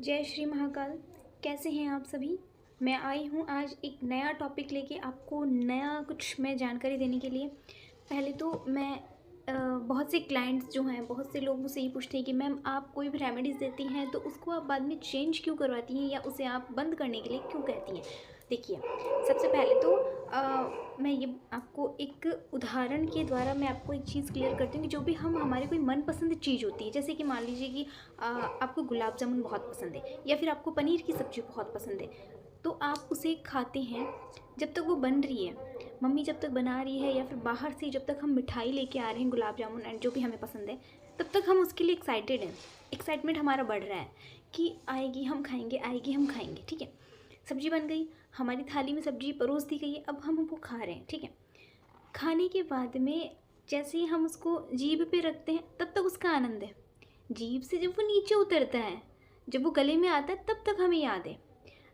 जय श्री महाकाल। कैसे हैं आप सभी। मैं आई हूँ आज एक नया टॉपिक लेके आपको नया कुछ मैं जानकारी देने के लिए। पहले तो मैं बहुत से क्लाइंट्स जो हैं, बहुत से लोग मुझसे ये पूछते हैं कि मैम आप कोई भी रेमेडीज़ देती हैं तो उसको आप बाद में चेंज क्यों करवाती हैं या उसे आप बंद करने के लिए क्यों कहती हैं। देखिए, सबसे पहले तो मैं ये आपको एक उदाहरण के द्वारा मैं आपको एक चीज़ क्लियर करती हूँ कि जो भी हमारे कोई मनपसंद चीज़ होती है, जैसे कि मान लीजिए कि आपको गुलाब जामुन बहुत पसंद है या फिर आपको पनीर की सब्ज़ी बहुत पसंद है, तो आप उसे खाते हैं जब तक वो बन रही है, मम्मी जब तक बना रही है या फिर बाहर से जब तक हम मिठाई लेके आ रहे हैं, गुलाब जामुन एंड जो भी हमें पसंद है, तब तक हम उसके लिए एक्साइटेड हैं। एक्साइटमेंट हमारा बढ़ रहा है कि आएगी हम खाएंगे, आएगी हम खाएंगे। ठीक है, सब्जी बन गई, हमारी थाली में सब्जी परोस दी गई है, अब हम वो खा रहे हैं। ठीक है, खाने के बाद में जैसे ही हम उसको जीभ पे रखते हैं तब तक उसका आनंद है। जीभ से जब वो नीचे उतरता है, जब वो गले में आता है, तब तक हमें याद है।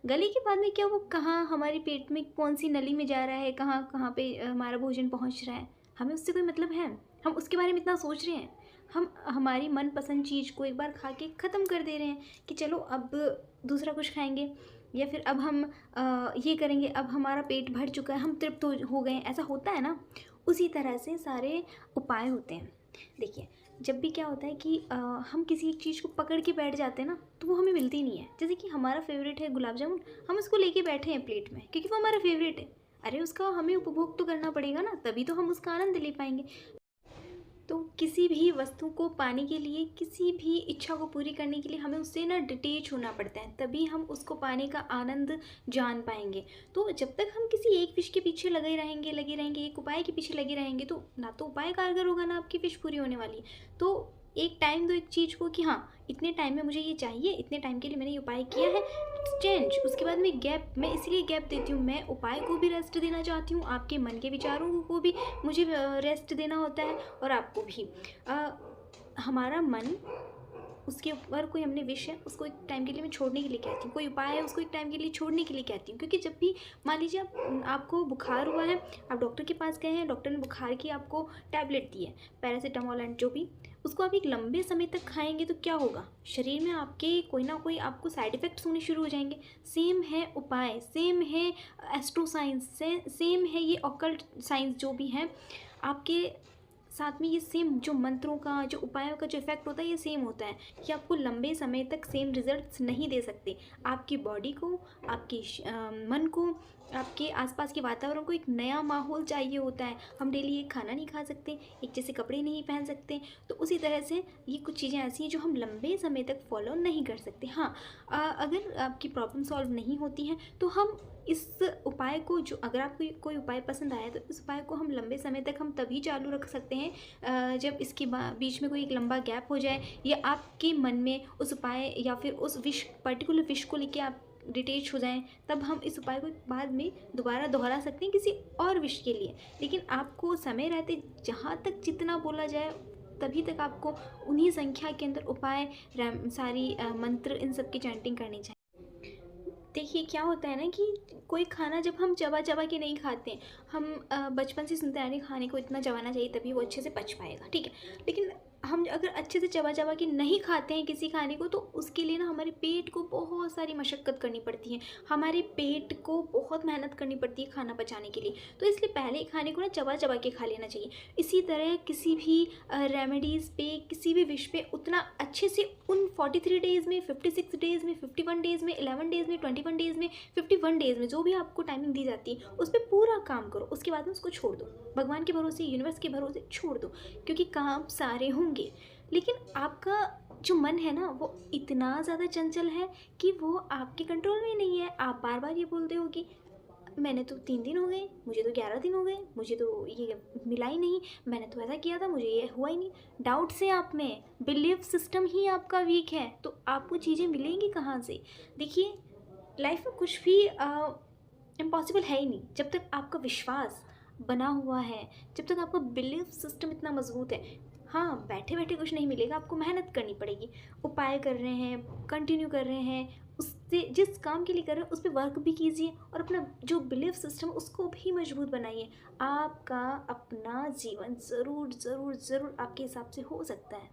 गले के बाद में क्या वो कहाँ हमारे पेट में कौन सी नली में जा रहा है, कहाँ कहाँ पे हमारा भोजन पहुँच रहा है, हमें उससे कोई मतलब है। हम उसके बारे में इतना सोच रहे हैं, हम हमारी मनपसंद चीज़ को एक बार खा के ख़त्म कर दे रहे हैं कि चलो अब दूसरा कुछ खाएंगे या फिर अब हम ये करेंगे, अब हमारा पेट भर चुका है, हम तृप्त हो गए हैं। ऐसा होता है ना, उसी तरह से सारे उपाय होते हैं। देखिए, जब भी क्या होता है कि हम किसी एक चीज़ को पकड़ के बैठ जाते हैं ना, तो वो हमें मिलती नहीं है। जैसे कि हमारा फेवरेट है गुलाब जामुन, हम उसको लेके बैठे हैं प्लेट में क्योंकि वो हमारा फेवरेट है। अरे उसका हमें उपभोग तो करना पड़ेगा ना, तभी तो हम उसका आनंद ले पाएंगे। तो किसी भी वस्तु को पाने के लिए, किसी भी इच्छा को पूरी करने के लिए हमें उससे ना डिटेच होना पड़ता है, तभी हम उसको पाने का आनंद जान पाएंगे। तो जब तक हम किसी एक विश के पीछे लगे रहेंगे, एक उपाय के पीछे लगे रहेंगे, तो ना तो उपाय कारगर होगा, ना आपकी विश पूरी होने वाली। तो एक टाइम दो एक चीज़ को कि हाँ, इतने टाइम में मुझे ये चाहिए, इतने टाइम के लिए मैंने ये उपाय किया है, चेंज। उसके बाद में गैप, मैं इसलिए गैप देती हूँ, मैं उपाय को भी रेस्ट देना चाहती हूँ, आपके मन के विचारों को भी मुझे रेस्ट देना होता है, और आपको भी। हमारा मन, उसके ऊपर कोई हमने विश है, उसको एक टाइम के लिए मैं छोड़ने के लिए कहती हूँ, कोई उपाय है उसको एक टाइम के लिए छोड़ने के लिए कहती हूँ। क्योंकि जब भी मान लीजिए आपको बुखार हुआ है, आप डॉक्टर के पास गए हैं, डॉक्टर ने बुखार की आपको टैबलेट दी है, पैरासीटामोल एंड जो भी, उसको आप एक लंबे समय तक खाएंगे तो क्या होगा, शरीर में आपके कोई ना कोई आपको साइड इफ़ेक्ट्स होने शुरू हो जाएंगे। सेम है उपाय, सेम है एस्ट्रो साइंस, सेम है ये ऑकल्ट साइंस जो भी है आपके साथ में, ये सेम जो मंत्रों का, जो उपायों का जो इफेक्ट होता है, ये सेम होता है कि आपको लंबे समय तक सेम रिजल्ट्स नहीं दे सकते। आपकी बॉडी को, आपके मन को, आपके आसपास के वातावरण को एक नया माहौल चाहिए होता है। हम डेली एक खाना नहीं खा सकते, एक जैसे कपड़े नहीं पहन सकते, तो उसी तरह से ये कुछ चीज़ें ऐसी हैं जो हम लंबे समय तक फॉलो नहीं कर सकते। हाँ, अगर आपकी प्रॉब्लम सॉल्व नहीं होती है तो हम इस उपाय को, जो अगर आपको कोई उपाय पसंद आया तो इस उपाय को हम लंबे समय तक हम तभी चालू रख सकते हैं जब इसके बीच में कोई एक लंबा गैप हो जाए, या आपके मन में उस उपाय या फिर उस विश, पर्टिकुलर विश को लेके आप डिटेच हो जाएं, तब हम इस उपाय को बाद में दोबारा दोहरा सकते हैं किसी और विश के लिए। लेकिन आपको समय रहते जहाँ तक जितना बोला जाए तभी तक आपको उन्हीं संख्या के अंदर उपाय, सारी मंत्र, इन सब की चैंटिंग करनी चाहिए। देखिए, क्या होता है ना कि कोई खाना जब हम चबा चबा के नहीं खाते हैं, हम बचपन से सुनते आ रहे खाने को इतना चबाना चाहिए तभी वो अच्छे से पच पाएगा, ठीक है। लेकिन हम अगर अच्छे से चबा चबा के नहीं खाते हैं किसी खाने को, तो उसके लिए ना हमारे पेट को बहुत सारी मशक्क़त करनी पड़ती है, हमारे पेट को बहुत मेहनत करनी पड़ती है खाना पचाने के लिए। तो इसलिए पहले खाने को ना चबा चबा के खा लेना चाहिए। इसी तरह किसी भी रेमेडीज़ पे, किसी भी विश पे उतना अच्छे से उन 43 डेज़ में, 56 डेज़ में, 51 डेज़ में, 11 डेज़ में, 21 डेज़ में, 51 डेज़ में, जो भी आपको टाइमिंग दी जाती है उस पर पूरा काम करो। उसके बाद में उसको छोड़ दो, भगवान के भरोसे, यूनिवर्स के भरोसे छोड़ दो, क्योंकि काम सारे होंगे। लेकिन आपका जो मन है ना, वो इतना ज़्यादा चंचल है कि वो आपके कंट्रोल में नहीं है। आप बार बार ये बोलते हो कि मैंने तो 3 दिन हो गए, मुझे तो 11 दिन हो गए, मुझे तो ये मिला ही नहीं, मैंने तो ऐसा किया था, मुझे ये हुआ ही नहीं। डाउट से आप में, बिलीफ सिस्टम ही आपका वीक है, तो आपको चीज़ें मिलेंगी कहाँ से। देखिए, लाइफ में कुछ भी इम्पॉसिबल है ही नहीं जब तक आपका विश्वास बना हुआ है, जब तक आपका बिलीफ सिस्टम इतना मजबूत है। हाँ, बैठे बैठे कुछ नहीं मिलेगा, आपको मेहनत करनी पड़ेगी। उपाय कर रहे हैं, कंटिन्यू कर रहे हैं, उससे जिस काम के लिए कर रहे हैं उस पर वर्क भी कीजिए, और अपना जो बिलीफ सिस्टम उसको भी मजबूत बनाइए। आपका अपना जीवन ज़रूर ज़रूर ज़रूर आपके हिसाब से हो सकता है।